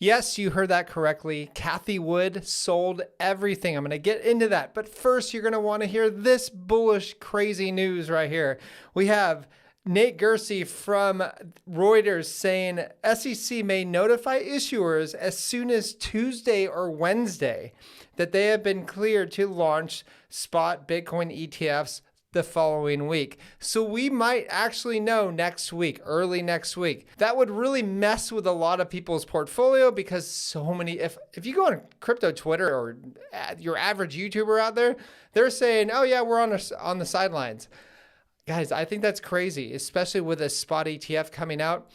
Yes, you heard that correctly. Cathy Wood sold everything. I'm going to get into that. But first, you're going to want to hear this bullish, crazy news right here. We have Nate Gersey from Reuters saying SEC may notify issuers as soon as Tuesday or Wednesday that they have been cleared to launch spot Bitcoin ETFs the following week. So we might actually know next week, early next week. That would really mess with a lot of people's portfolio because so many, if you go on crypto Twitter or your average YouTuber out there, they're saying, oh yeah, we're on the sidelines. Guys, I think that's crazy, especially with a spot ETF coming out.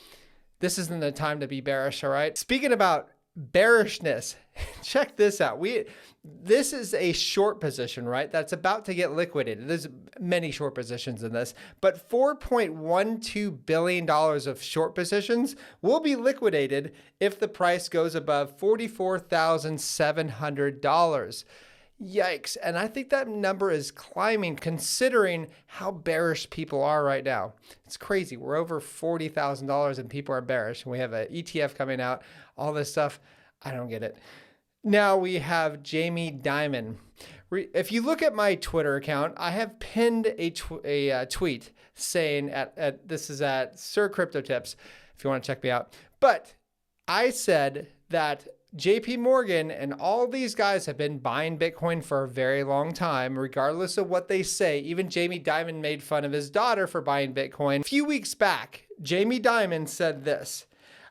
This isn't the time to be bearish, all right? Speaking about bearishness, check this out. This is a short position, right? That's about to get liquidated. There's many short positions in this, but $4.12 billion of short positions will be liquidated if the price goes above $44,700. Yikes. And I think that number is climbing considering how bearish people are right now. It's crazy. We're over $40,000 and people are bearish. We have an ETF coming out, all this stuff. I don't get it. Now we have Jamie Dimon. If you look at my Twitter account, I have pinned a tweet saying this is at Sir Crypto Tips, if you want to check me out. But I said that JP Morgan and all these guys have been buying Bitcoin for a very long time, regardless of what they say. Even Jamie Dimon made fun of his daughter for buying Bitcoin. A few weeks back, Jamie Dimon said this.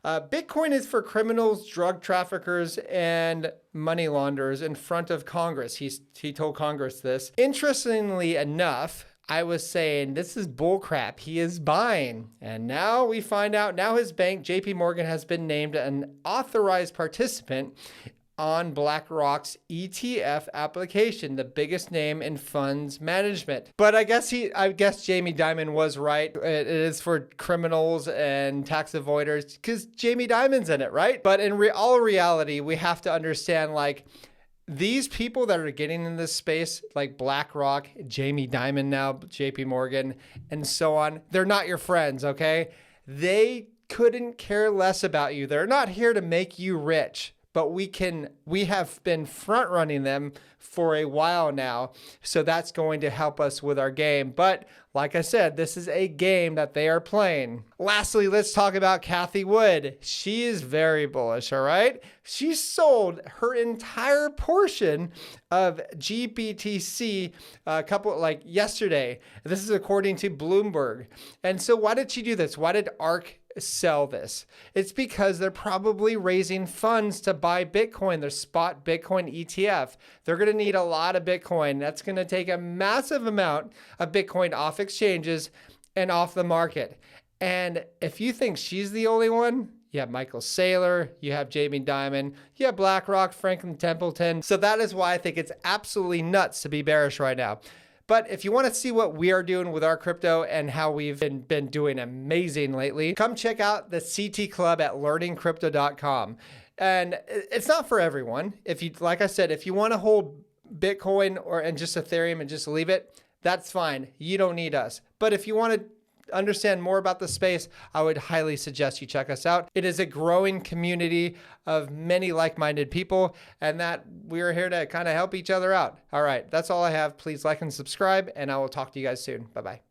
Bitcoin is for criminals, drug traffickers, and money launderers in front of Congress. He told Congress this. Interestingly enough, I was saying this is bullcrap. He is buying. And now we find out now his bank, JP Morgan, has been named an authorized participant on BlackRock's ETF application, the biggest name in funds management. But I guess Jamie Dimon was right. It is for criminals and tax avoiders because Jamie Dimon's in it, right? But in all reality, we have to understand these people that are getting in this space, like BlackRock, Jamie Dimon now, JP Morgan, and so on, they're not your friends, okay? They couldn't care less about you. They're not here to make you rich. But we have been front running them for a while now. So that's going to help us with our game. But like I said, this is a game that they are playing. Lastly, let's talk about Cathy Wood. She is very bullish, all right? She sold her entire portion of GBTC yesterday. This is according to Bloomberg. And so why did she do this? Why did ARK sell this? It's because they're probably raising funds to buy Bitcoin, their spot Bitcoin ETF. They're going to need a lot of Bitcoin. That's going to take a massive amount of Bitcoin off exchanges and off the market. And if you think she's the only one, you have Michael Saylor, you have Jamie Dimon, you have BlackRock, Franklin Templeton. So that is why I think it's absolutely nuts to be bearish right now. But if you want to see what we are doing with our crypto and how we've been doing amazing lately, come check out the CT Club at learningcrypto.com. And it's not for everyone. Like I said, if you want to hold Bitcoin and just Ethereum and just leave it, that's fine. You don't need us. But if you want to understand more about the space, I would highly suggest you check us out. It is a growing community of many like-minded people, and that we're here to kind of help each other out. All right, that's all I have. Please like and subscribe, and I will talk to you guys soon. Bye-bye.